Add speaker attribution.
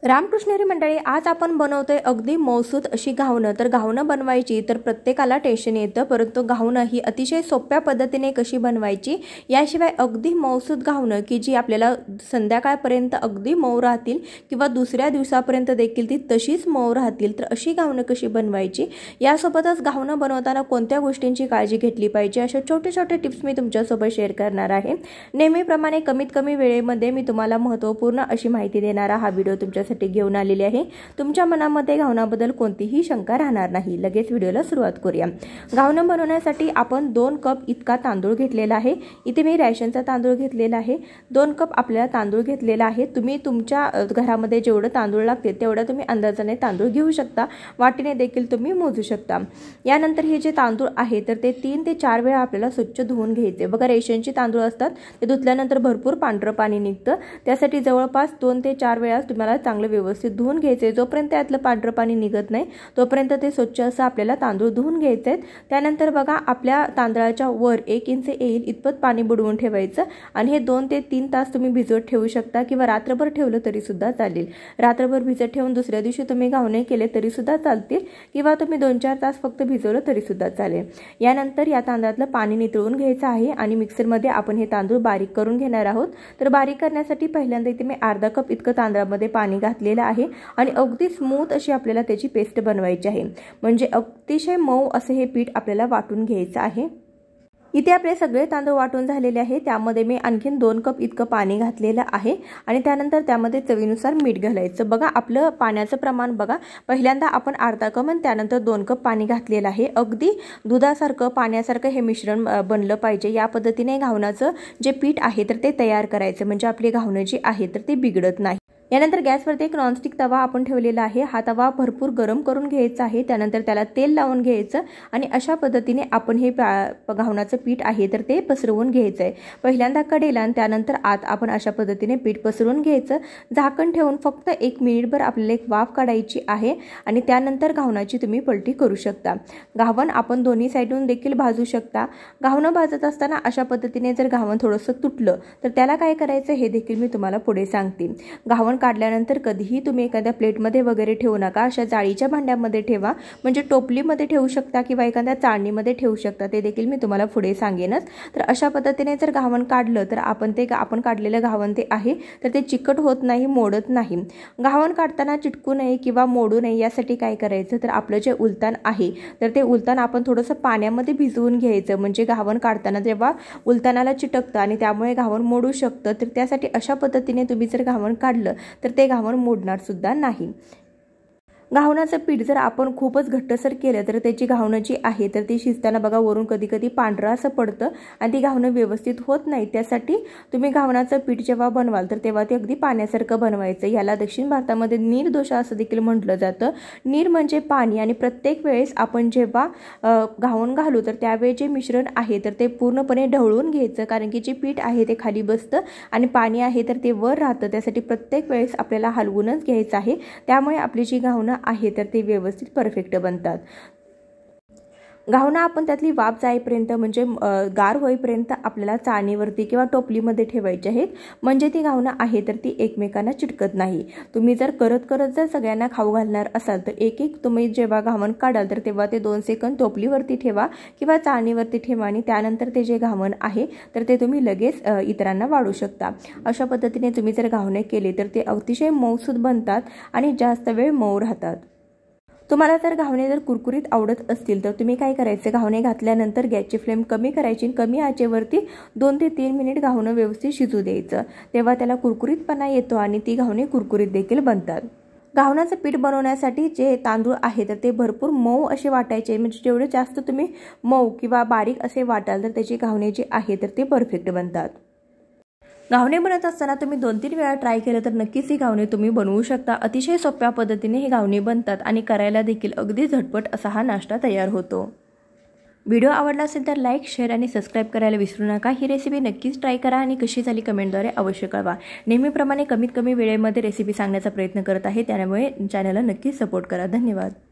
Speaker 1: रामकृष्ण हरी मंडळी, आज आपण बनवतोय अगदी मौसूद अशी घावणं। तर घावणं बनवायची तर प्रत्येकाला टेन्शन येतं, परंतु घावणं ही अतिशय सोप्या पद्धतीने कशी बनवायची, याशिवाय अगदी मौसूद घावणं की जी आपल्याला संध्याकाळपर्यंत अगदी मऊ राहतील किंवा दुसऱ्या दिवसापर्यंत देखील ती तशीच मऊ राहतील, तर अशी घावणं कशी बनवायची, यासोबतच घावणं बनवताना कोणत्या गोष्टींची काळजी घेतली पाहिजे, अशा छोटे छोटे टिप्स मी तुमच्यासोबत शेअर करणार आहे। नेहमीप्रमाणे कमीत कमी वेळेमध्ये मी तुम्हाला महत्त्वपूर्ण अशी माहिती देणारा हा व्हिडिओ तुमच्यासाठी घेऊन आलेली आहे। तुमच्या मनामध्ये घावणाबद्दल कोणतीही शंका राहणार नाही। लगेच व्हिडिओला सुरुवात करूया। घावणं बनवण्यासाठी आपण 2 कप इतका तांदूळ घेतलेला आहे। इथे मी रेशनचा तांदूळ घेतलेला आहे। 2 कप आपल्याला तांदूळ घेतलेला आहे। तुम्ही तुमच्या घरामध्ये जेवढे तांदूळ लागते तेवढा तुम्ही अंदाजाने तांदूळ घेऊ शकता, वाटीने देखील तुम्ही मोजू शकता। यानंतर हे जे तांदूळ आहे तर ते 3 ते 4 वेळा आपल्याला स्वच्छ धुवून घ्यायचे। बघा, रेशनचे तांदूळ असतात ते धुतल्यानंतर भरपूर पांढरं पाणी निघतं, त्यासाठी जवळपास 2 ते 4 वेळा तुम्हाला चांगले व्यवस्थित धुवून घ्यायचे। जोपर्यंत यातलं पांढरं पाणी निघत नाही तोपर्यंत ते स्वच्छ असं आपल्याला तांदूळ धुवून घ्यायचे आहेत। त्यानंतर बघा, आपल्या तांदळाच्या वर 1 इंच येईल इतपत पाणी बुडवून ठेवायचं आणि हे 2 ते 3 तास तुम्ही भिजवत ठेवू शकता किंवा रात्रभर ठेवलं तरी सुद्धा चालेल। रात्रभर भिजत ठेवून दुसऱ्या दिवशी तुम्ही घावणे केले तरी सुद्धा चालतील किंवा तुम्ही 2-4 तास फक्त भिजवलं तरी सुद्धा चालेल। यानंतर या तांदळातलं पाणी नितळून घ्यायचं आहे आणि मिक्सरमध्ये आपण हे तांदूळ बारीक करून घेणार आहोत। तर बारीक करण्यासाठी पहिल्यांदा इथे मी अर्धा कप इतकं तांदळामध्ये पाणी घातलेलं आहे आणि अगदी स्मूथ अशी आपल्याला त्याची पेस्ट बनवायची आहे, म्हणजे अतिशय मऊ असे हे पीठ आपल्याला वाटून घ्यायचं आहे। इथे आपले सगळे तांदूळ वाटून झालेले आहे। त्यामध्ये मी आणखीन 2 कप इतकं पाणी घातलेलं आहे आणि त्यानंतर त्यामध्ये चवीनुसार मीठ घालायचं। बघा, आपलं पाण्याचं प्रमाण बघा, पहिल्यांदा आपण अर्धा कप आणि त्यानंतर 2 कप पाणी घातलेलं आहे। अगदी दुधासारखं पाण्यासारखं हे मिश्रण बनलं पाहिजे। या पद्धतीने घावणाचं जे पीठ आहे तर ते तयार करायचं, म्हणजे आपली घावणं जी आहे तर ती बिघडत नाही। यानंतर गॅसवरती एक नॉनस्टिक तवा आपण ठेवलेला आहे। हा तवा भरपूर गरम करून घ्यायचा आहे। त्यानंतर त्याला तेल लावून घ्यायचं आणि अशा पद्धतीने आपण हे घावणाचं पीठ आहे तर ते पसरवून घ्यायचं आहे। पहिल्यांदा कडेला आणि त्यानंतर आत आपण अशा पद्धतीने पीठ पसरवून घ्यायचं। झाकण ठेवून फक्त 1 मिनिटभर आपल्याला एक वाफ काढायची आहे आणि त्यानंतर घावणाची तुम्ही पलटी करू शकता। घावण आपण दोन्ही साईडून देखील भाजू शकता। घावणं भाजत असताना अशा पद्धतीने जर घावण थोडंसं तुटलं तर त्याला काय करायचं हे देखील मी तुम्हाला पुढे सांगते। घावण काढल्यानंतर कधीही तुम्ही एखाद्या प्लेटमध्ये वगैरे ठेवू नका, अशा जाळीच्या भांड्यामध्ये ठेवा, म्हणजे टोपलीमध्ये ठेवू शकता किंवा एखाद्या चाळणीमध्ये ठेवू शकता, ते देखील मी तुम्हाला पुढे सांगेनच। तर अशा पद्धतीने जर घावण काढलं तर आपण काढलेलं घावण ते आहे तर ते चिकट होत नाही, मोडत नाही। घावण काढताना चिटकू नये किंवा मोडू नये यासाठी काय करायचं, तर आपलं जे उलतान आहे तर ते उलतान आपण थोडंसं पाण्यामध्ये भिजवून घ्यायचं, म्हणजे घावण काढताना जेव्हा उलतानाला चिटकतं आणि त्यामुळे घावण मोडू शकतं, तर त्यासाठी अशा पद्धतीने तुम्ही जर घावण काढलं तर ते घावण मोडणार सुद्धा नाही। घावणाचं पीठ जर आपण खूपच घट्टसर केलं तर त्याची घावणं जी आहे तर ती शिजताना बघा वरून कधी कधी पांढरं असं पडतं आणि ती घावणं व्यवस्थित होत नाही। त्यासाठी तुम्ही घावणाचं पीठ जेव्हा बनवाल तर तेव्हा ते अगदी पाण्यासारखं बनवायचं। याला दक्षिण भारतामध्ये नीर दोषा असं देखील म्हटलं जातं। नीर म्हणजे पाणी, आणि प्रत्येक वेळेस आपण जेव्हा घावण घालू तर त्यावेळी जे मिश्रण आहे तर ते पूर्णपणे ढवळून घ्यायचं, कारण की जे पीठ आहे ते खाली बसतं आणि पाणी आहे तर ते वर राहतं। त्यासाठी प्रत्येक वेळेस आपल्याला हलवूनच घ्यायचं आहे, त्यामुळे आपली जी घावणं आहे तर ते व्यवस्थित परफेक्ट बनतात। घावणं आपण त्यातली वाफ जाईपर्यंत, म्हणजे गार होईपर्यंत आपल्याला चाळणीवरती किंवा टोपलीमध्ये ठेवायची आहेत, म्हणजे ती घावणं आहे तर ती एकमेकांना चिटकत नाही। तुम्ही जर करत जर सगळ्यांना खाऊ घालणार असाल तर एक तुम्ही जेव्हा घावण काढाल तर तेव्हा ते 2 सेकंद टोपलीवरती ठेवा किंवा चाळणीवरती ठेवा आणि त्यानंतर ते जे घावण आहे तर ते तुम्ही लगेच इतरांना वाढू शकता। अशा पद्धतीने तुम्ही जर घावणे केले तर ते अतिशय मऊसूद बनतात आणि जास्त वेळ मऊ राहतात। तुम्हाला जर घावणे जर कुरकुरीत आवडत असतील तर तुम्ही काय करायचं, घावणे घातल्यानंतर गॅसची फ्लेम कमी करायची, कमी आचेवरती 2 ते 3 मिनिट घावणं व्यवस्थित शिजू द्यायचं, तेव्हा त्याला कुरकुरीतपणा येतो आणि ती घावणे कुरकुरीत देखील बनतात। घावणाचं पीठ बनवण्यासाठी जे तांदूळ आहे तर ते भरपूर मऊ असे वाटायचे, म्हणजे जेवढे जास्त तुम्ही मऊ किंवा बारीक असे वाटाल तर त्याची घावणे जी आहे तर ते परफेक्ट बनतात। घावणे बनवत असताना तुम्ही 2-3 वेळा ट्राय केलं तर नक्कीच ही घावणे तुम्ही बनवू शकता। अतिशय सोप्या पद्धतीने ही घावणे बनतात आणि करायला देखील अगदी झटपट असा हा नाश्ता तयार होतो। व्हिडिओ आवडला असेल तर लाईक, शेअर आणि सबस्क्राईब करायला विसरू नका। ही रेसिपी नक्कीच ट्राय करा आणि कशी झाली कमेंटद्वारे अवश्य कळवा। नेहमीप्रमाणे कमीत कमी वेळेमध्ये रेसिपी सांगण्याचा प्रयत्न करत आहे, त्यामुळे चॅनलला नक्कीच सपोर्ट करा। धन्यवाद।